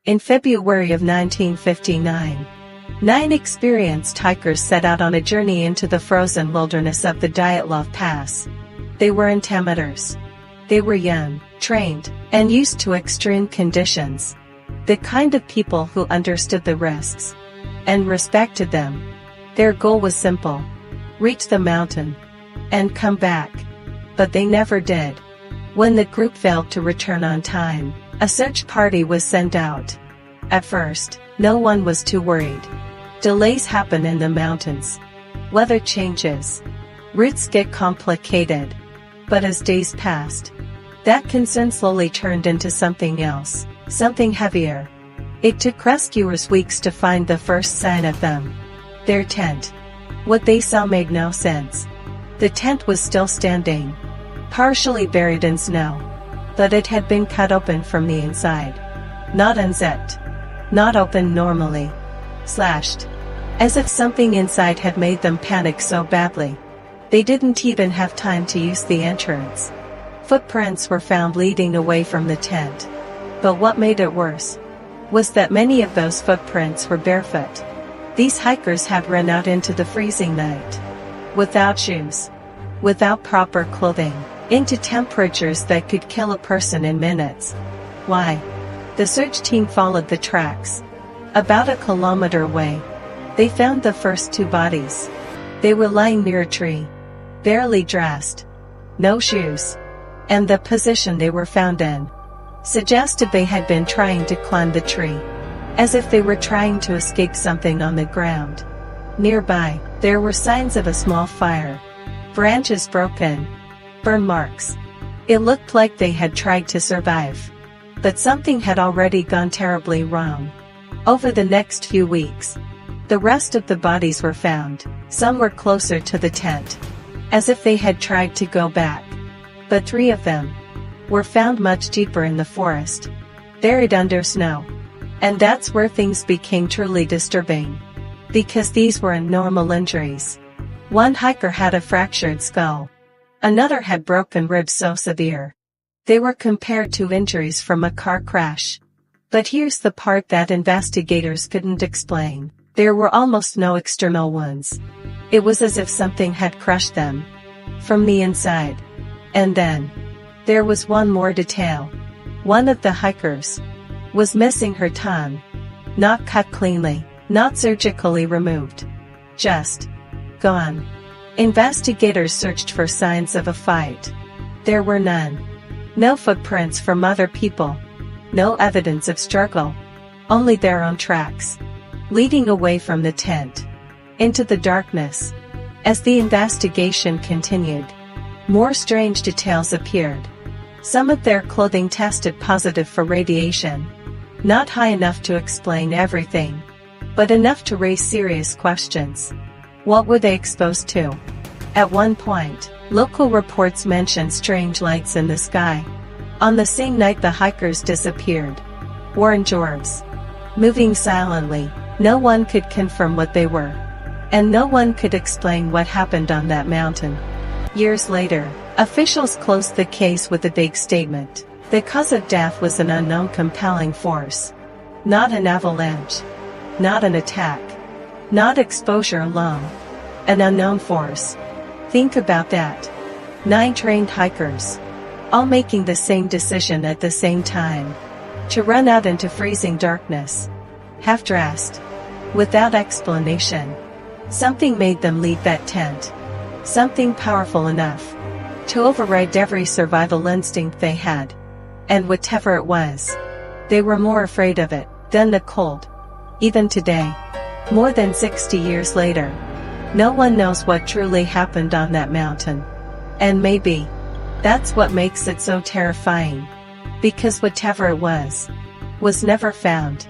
In February of 1959, 9 experienced hikers set out on a journey into the frozen wilderness of the Dyatlov Pass. They were amateurs. They were young, trained, and used to extreme conditions. The kind of people who understood the risks and respected them. Their goal was simple: reach the mountain and come back. But they never did. When the group failed to return on time, a search party was sent out. At first, no one was too worried. Delays happen in the mountains. Weather changes. Routes get complicated. But as days passed, that concern slowly turned into something else, something heavier. It took rescuers weeks to find the first sign of them. Their tent. What they saw made no sense. The tent was still standing, partially buried in snow. But it had been cut open from the inside. Not unzipped. Not opened normally. Slashed. As if something inside had made them panic so badly. They didn't even have time to use the entrance. Footprints were found leading away from the tent. But what made it worse was that many of those footprints were barefoot. These hikers had run out into the freezing night. Without shoes. Without proper clothing. Into temperatures that could kill a person in minutes. Why? The search team followed the tracks. About a kilometer away, they found the first 2 bodies. They were lying near a tree. Barely dressed. No shoes. And the position they were found in suggested they had been trying to climb the tree. As if they were trying to escape something on the ground. Nearby, there were signs of a small fire. Branches broken. Burn marks. It looked like they had tried to survive. But something had already gone terribly wrong. Over the next few weeks, the rest of the bodies were found. Some were closer to the tent, as if they had tried to go back. But 3 of them were found much deeper in the forest, buried under snow. And that's where things became truly disturbing. Because these were normal injuries. One hiker had a fractured skull. Another had broken ribs so severe they were compared to injuries from a car crash. But here's the part that investigators couldn't explain. There were almost no external wounds. It was as if something had crushed them from the inside. And then there was one more detail. One of the hikers was missing her tongue. Not cut cleanly, not surgically removed. Just gone. Investigators searched for signs of a fight. There were none. No footprints from other people. No evidence of struggle. Only their own tracks, leading away from the tent into the darkness. As the investigation continued, more strange details appeared. Some of their clothing tested positive for radiation. Not high enough to explain everything, but enough to raise serious questions. What were they exposed to? At one point, local reports mentioned strange lights in the sky. On the same night the hikers disappeared. Orange orbs. Moving silently. No one could confirm what they were. And no one could explain what happened on that mountain. Years later, officials closed the case with a big statement. The cause of death was an unknown compelling force. Not an avalanche. Not an attack. Not exposure alone. An unknown force. Think about that. 9 trained hikers. All making the same decision at the same time. To run out into freezing darkness. Half-dressed. Without explanation. Something made them leave that tent. Something powerful enough to override every survival instinct they had. And whatever it was, they were more afraid of it than the cold. Even today, more than 60 years later, no one knows what truly happened on that mountain. And maybe that's what makes it so terrifying. Because whatever it was never found.